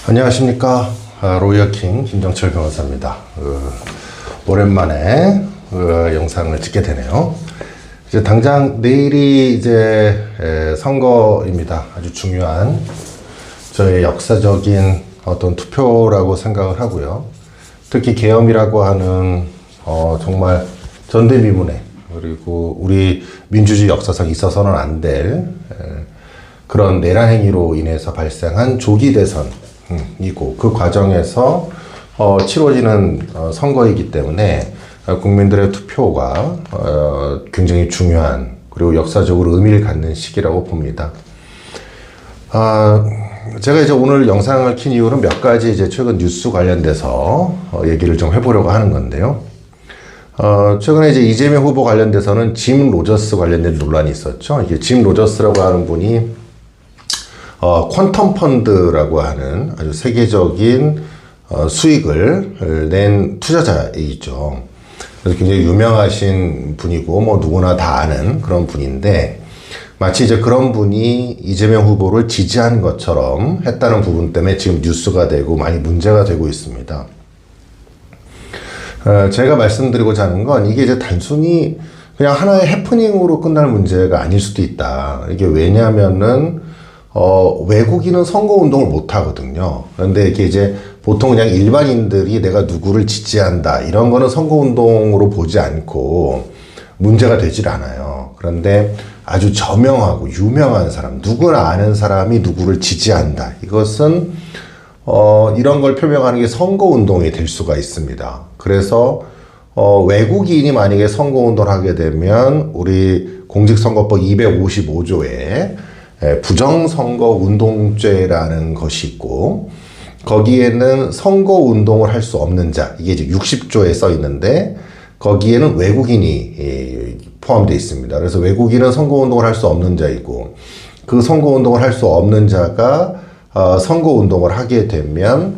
안녕하십니까. 로이어킹 김정철 변호사입니다. 오랜만에 영상을 찍게 되네요. 이제 당장 내일이 이제 선거입니다. 아주 중요한 저의 역사적인 어떤 투표라고 생각을 하고요. 특히 계엄이라고 하는 정말 전대미문의, 그리고 우리 민주주의 역사상 있어서는 안 될 그런 내란 행위로 인해서 발생한 조기 대선이고, 그 과정에서 치러지는 선거이기 때문에 국민들의 투표가 굉장히 중요한, 그리고 역사적으로 의미를 갖는 시기라고 봅니다. 제가 이제 오늘 영상을 킨 이유는 몇 가지 이제 최근 뉴스 관련돼서 얘기를 좀 해보려고 하는 건데요. 최근에 이제 이재명 후보 관련돼서는 짐 로저스 관련된 논란이 있었죠. 이게 짐 로저스라고 하는 분이 퀀텀 펀드라고 하는 아주 세계적인 수익을 낸 투자자이죠. 그래서 굉장히 유명하신 분이고, 뭐 누구나 다 아는 그런 분인데, 마치 이제 그런 분이 이재명 후보를 지지한 것처럼 했다는 부분 때문에 지금 뉴스가 되고 많이 문제가 되고 있습니다. 제가 말씀드리고자 하는 건, 이게 이제 단순히 그냥 하나의 해프닝으로 끝날 문제가 아닐 수도 있다. 이게 왜냐면은 외국인은 선거운동을 못 하거든요. 그런데 이게 이제 보통 그냥 일반인들이 내가 누구를 지지한다, 이런 거는 선거운동으로 보지 않고 문제가 되질 않아요. 그런데 아주 저명하고 유명한 사람, 누구나 아는 사람이 누구를 지지한다, 이것은 이런 걸 표명하는 게 선거운동이 될 수가 있습니다. 그래서 외국인이 만약에 선거운동을 하게 되면 우리 공직선거법 255조에 부정선거운동죄라는 것이 있고, 거기에는 선거운동을 할 수 없는 자, 이게 이제 60조에 써 있는데, 거기에는 외국인이 포함되어 있습니다. 그래서 외국인은 선거운동을 할 수 없는 자이고, 그 선거운동을 할 수 없는 자가 선거운동을 하게 되면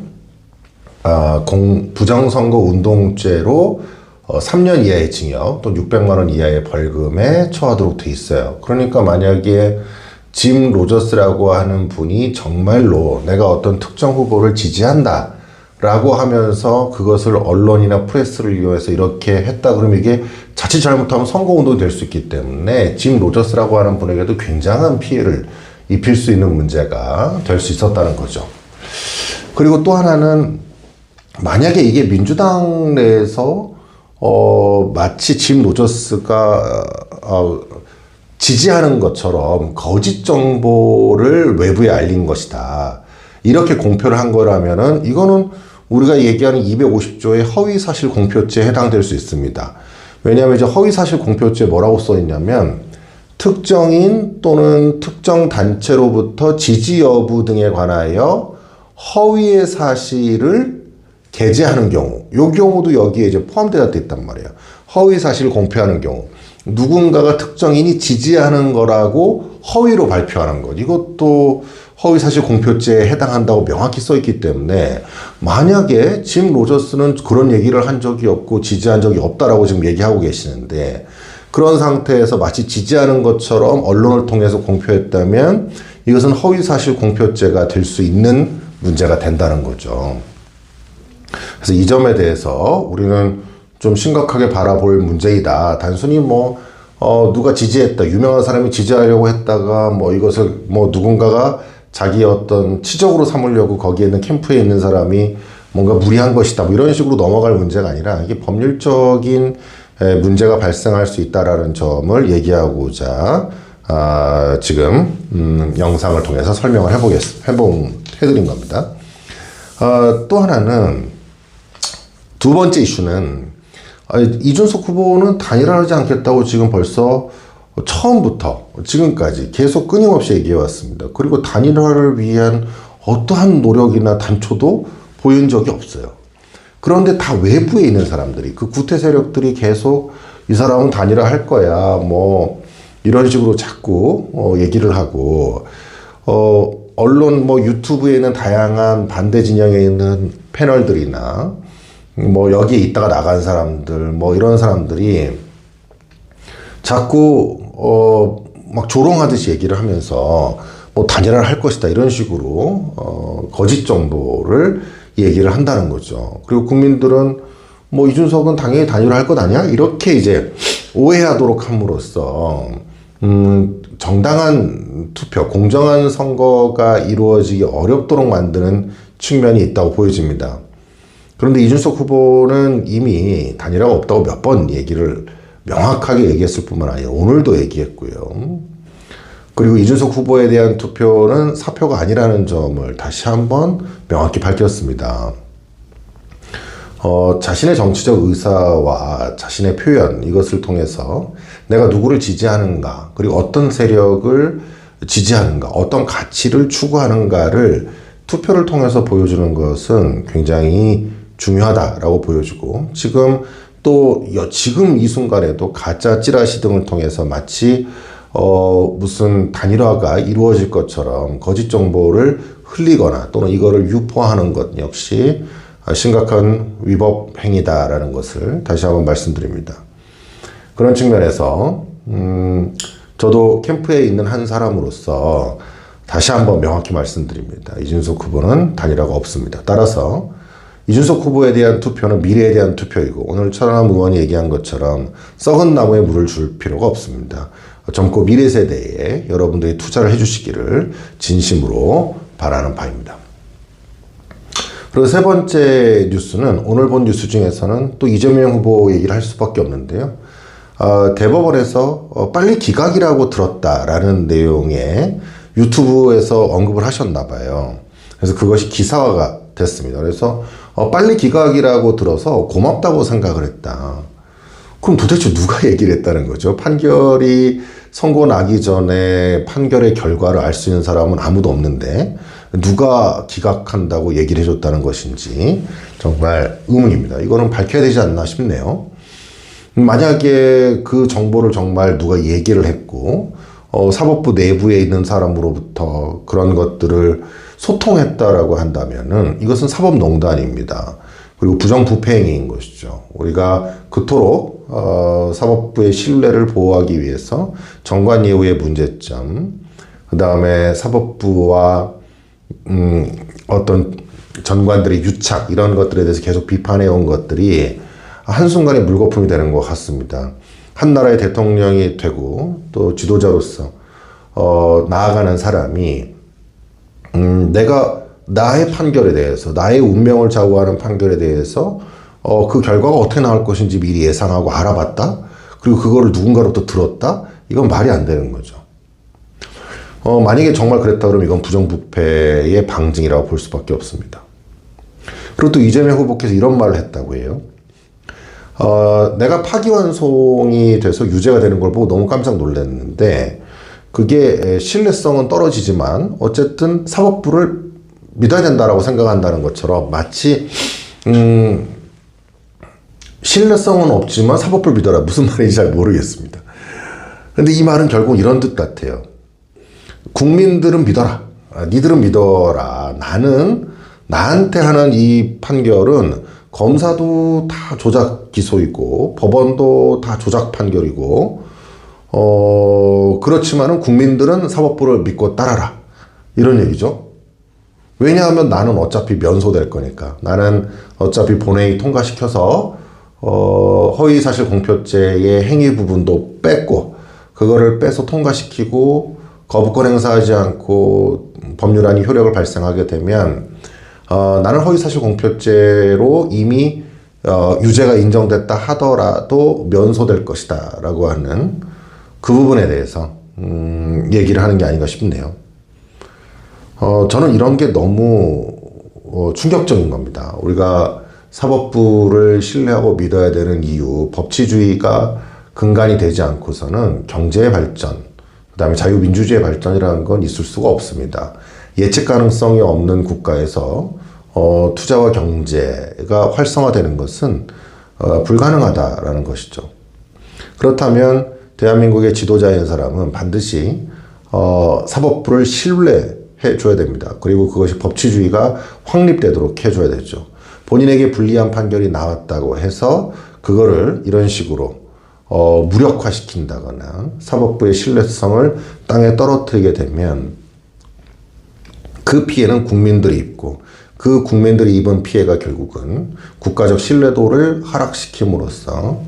부정선거운동죄로 3년 이하의 징역 또는 600만 원 이하의 벌금에 처하도록 돼 있어요. 그러니까 만약에 짐 로저스라고 하는 분이 정말로 내가 어떤 특정 후보를 지지한다 라고 하면서 그것을 언론이나 프레스를 이용해서 이렇게 했다 그러면 이게 자칫 잘못하면 선거운동이 될 수 있기 때문에 짐 로저스라고 하는 분에게도 굉장한 피해를 입힐 수 있는 문제가 될 수 있었다는 거죠. 그리고 또 하나는, 만약에 이게 민주당 내에서 마치 짐 로저스가 지지하는 것처럼 거짓 정보를 외부에 알린 것이다, 이렇게 공표를 한 거라면은 이거는 우리가 얘기하는 250조의 허위사실 공표죄에 해당될 수 있습니다. 왜냐하면 이제 허위사실 공표죄 뭐라고 써 있냐면, 특정인 또는 특정 단체로부터 지지 여부 등에 관하여 허위의 사실을 게재하는 경우, 이 경우도 여기에 이제 포함되어 있단 말이에요. 허위 사실을 공표하는 경우, 누군가가 특정인이 지지하는 거라고 허위로 발표하는 것, 이것도 허위사실 공표죄에 해당한다고 명확히 써있기 때문에, 만약에 짐 로저스는 그런 얘기를 한 적이 없고 지지한 적이 없다라고 지금 얘기하고 계시는데, 그런 상태에서 마치 지지하는 것처럼 언론을 통해서 공표했다면 이것은 허위사실 공표죄가 될 수 있는 문제가 된다는 거죠. 그래서 이 점에 대해서 우리는 좀 심각하게 바라볼 문제이다. 단순히 누가 지지했다, 유명한 사람이 지지하려고 했다가 이것을 누군가가 자기 어떤 치적으로 삼으려고 거기에 있는 캠프에 있는 사람이 뭔가 무리한 것이다, 이런 식으로 넘어갈 문제가 아니라, 이게 법률적인 문제가 발생할 수 있다라는 점을 얘기하고자 지금 영상을 통해서 설명을 해드린 겁니다. 또 하나는, 두 번째 이슈는, 이준석 후보는 단일화하지 않겠다고 지금 벌써 처음부터 지금까지 계속 끊임없이 얘기해왔습니다. 그리고 단일화를 위한 어떠한 노력이나 단초도 보인 적이 없어요. 그런데 다 외부에 있는 사람들이, 그 구태 세력들이 계속 이 사람은 단일화 할 거야, 이런 식으로 자꾸 얘기를 하고, 언론 유튜브에 있는 다양한 반대 진영에 있는 패널들이나 여기에 있다가 나간 사람들, 이런 사람들이 자꾸 막 조롱하듯이 얘기를 하면서 단일화를 할 것이다, 이런 식으로 거짓 정보를 정보를 얘기를 한다는 거죠. 그리고 국민들은 뭐 이준석은 당연히 단일화할 것 아니야? 이렇게 이제 오해하도록 함으로써 정당한 투표, 공정한 선거가 이루어지기 어렵도록 만드는 측면이 있다고 보여집니다. 그런데 이준석 후보는 이미 단일화가 없다고 몇 번 얘기를 명확하게 얘기했을 뿐만 아니라 오늘도 얘기했고요. 그리고 이준석 후보에 대한 투표는 사표가 아니라는 점을 다시 한번 명확히 밝혔습니다. 자신의 정치적 의사와 자신의 표현, 이것을 통해서 내가 누구를 지지하는가, 그리고 어떤 세력을 지지하는가, 어떤 가치를 추구하는가를 투표를 통해서 보여주는 것은 굉장히 중요하다라고 보여주고, 지금 이 순간에도 가짜 찌라시 등을 통해서 마치 무슨 단일화가 이루어질 것처럼 거짓 정보를 흘리거나 또는 이거를 유포하는 것 역시 심각한 위법 행위다라는 것을 다시 한번 말씀드립니다. 그런 측면에서 저도 캠프에 있는 한 사람으로서 다시 한번 명확히 말씀드립니다. 이준석 후보는 단일화가 없습니다. 따라서 이준석 후보에 대한 투표는 미래에 대한 투표이고, 오늘 천하람 의원이 얘기한 것처럼 썩은 나무에 물을 줄 필요가 없습니다. 젊고 미래 세대에 여러분들이 투자를 해주시기를 진심으로 바라는 바입니다. 그리고 세 번째 뉴스는, 오늘 본 뉴스 중에서는 또 이재명 후보 얘기를 할 수밖에 없는데요. 대법원에서 빨리 기각이라고 들었다라는 내용의 유튜브에서 언급을 하셨나 봐요. 그래서 그것이 기사화가 됐습니다. 그래서 빨리 기각이라고 들어서 고맙다고 생각을 했다. 그럼 도대체 누가 얘기를 했다는 거죠? 판결이 선고 나기 전에 판결의 결과를 알 수 있는 사람은 아무도 없는데 누가 기각한다고 얘기를 해줬다는 것인지 정말 의문입니다. 이거는 밝혀야 되지 않나 싶네요. 만약에 그 정보를 정말 누가 얘기를 했고 사법부 내부에 있는 사람으로부터 그런 것들을 소통했다라고 한다면은 이것은 사법농단입니다. 그리고 부정부패행위인 것이죠. 우리가 그토록 사법부의 신뢰를 보호하기 위해서 정관예우의 문제점, 그 다음에 사법부와 어떤 전관들의 유착, 이런 것들에 대해서 계속 비판해온 것들이 한순간에 물거품이 되는 것 같습니다. 한 나라의 대통령이 되고 또 지도자로서 나아가는 사람이 내가 나의 판결에 대해서, 나의 운명을 좌우하는 판결에 대해서 그 결과가 어떻게 나올 것인지 미리 예상하고 알아봤다? 그리고 그거를 누군가로부터 들었다? 이건 말이 안 되는 거죠. 만약에 정말 그랬다 그러면 이건 부정부패의 방증이라고 볼 수밖에 없습니다. 그리고 또 이재명 후보께서 이런 말을 했다고 해요. 내가 파기환송이 돼서 유죄가 되는 걸 보고 너무 깜짝 놀랐는데, 그게 신뢰성은 떨어지지만 어쨌든 사법부를 믿어야 된다라고 생각한다는 것처럼 마치 신뢰성은 없지만 사법부를 믿어라, 무슨 말인지 잘 모르겠습니다. 근데 이 말은 결국 이런 뜻 같아요. 국민들은 믿어라, 니들은 믿어라. 나한테 하는 이 판결은 검사도 다 조작 기소이고 법원도 다 조작 판결이고 그렇지만은 국민들은 사법부를 믿고 따라라, 이런 얘기죠. 왜냐하면 나는 어차피 면소될 거니까. 나는 어차피 본회의 통과시켜서 허위사실 공표죄의 행위 부분도 뺐고, 그거를 빼서 통과시키고 거부권 행사하지 않고 법률안이 효력을 발생하게 되면 나는 허위사실 공표죄로 이미 유죄가 인정됐다 하더라도 면소될 것이다 라고 하는 그 부분에 대해서 얘기를 하는 게 아닌가 싶네요. 저는 이런 게 너무 충격적인 겁니다. 우리가 사법부를 신뢰하고 믿어야 되는 이유, 법치주의가 근간이 되지 않고서는 경제의 발전, 그 다음에 자유민주주의의 발전이라는 건 있을 수가 없습니다. 예측 가능성이 없는 국가에서 투자와 경제가 활성화되는 것은 불가능하다라는 것이죠. 그렇다면 대한민국의 지도자인 사람은 반드시 사법부를 신뢰해 줘야 됩니다. 그리고 그것이 법치주의가 확립되도록 해줘야 되죠. 본인에게 불리한 판결이 나왔다고 해서 그거를 이런 식으로 무력화시킨다거나 사법부의 신뢰성을 땅에 떨어뜨리게 되면 그 피해는 국민들이 입고, 그 국민들이 입은 피해가 결국은 국가적 신뢰도를 하락시킴으로써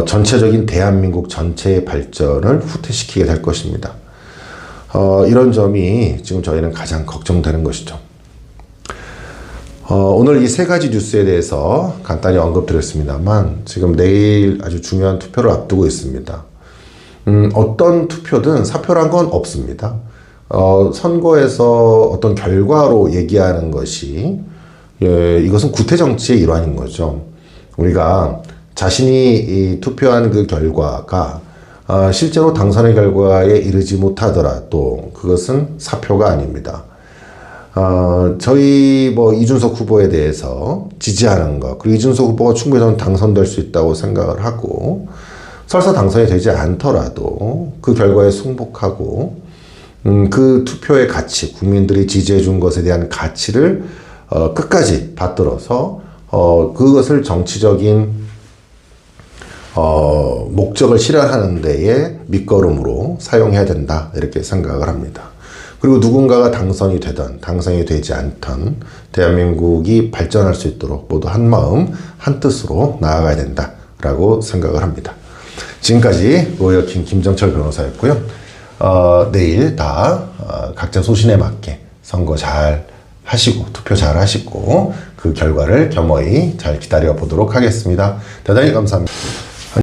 전체적인 대한민국 전체의 발전을 후퇴시키게 될 것입니다. 이런 점이 지금 저희는 가장 걱정되는 것이죠. 오늘 이 세 가지 뉴스에 대해서 간단히 언급드렸습니다만 지금 내일 아주 중요한 투표를 앞두고 있습니다. 어떤 투표든 사표란 건 없습니다. 선거에서 어떤 결과로 얘기하는 것이 이것은 구태정치의 일환인 거죠. 우리가 자신이 이 투표한 그 결과가 실제로 당선의 결과에 이르지 못하더라도 그것은 사표가 아닙니다. 저희 이준석 후보에 대해서 지지하는 것, 그리고 이준석 후보가 충분히 저는 당선될 수 있다고 생각을 하고, 설사 당선이 되지 않더라도 그 결과에 승복하고, 그 투표의 가치, 국민들이 지지해 준 것에 대한 가치를 끝까지 받들어서 그것을 정치적인 목적을 실현하는 데에 밑거름으로 사용해야 된다, 이렇게 생각을 합니다. 그리고 누군가가 당선이 되든 당선이 되지 않든 대한민국이 발전할 수 있도록 모두 한마음 한뜻으로 나아가야 된다라고 생각을 합니다. 지금까지 로이어킹 김정철 변호사였고요. 내일 다 각자 소신에 맞게 선거 잘 하시고 투표 잘 하시고 그 결과를 겸허히 잘 기다려 보도록 하겠습니다. 대단히 감사합니다.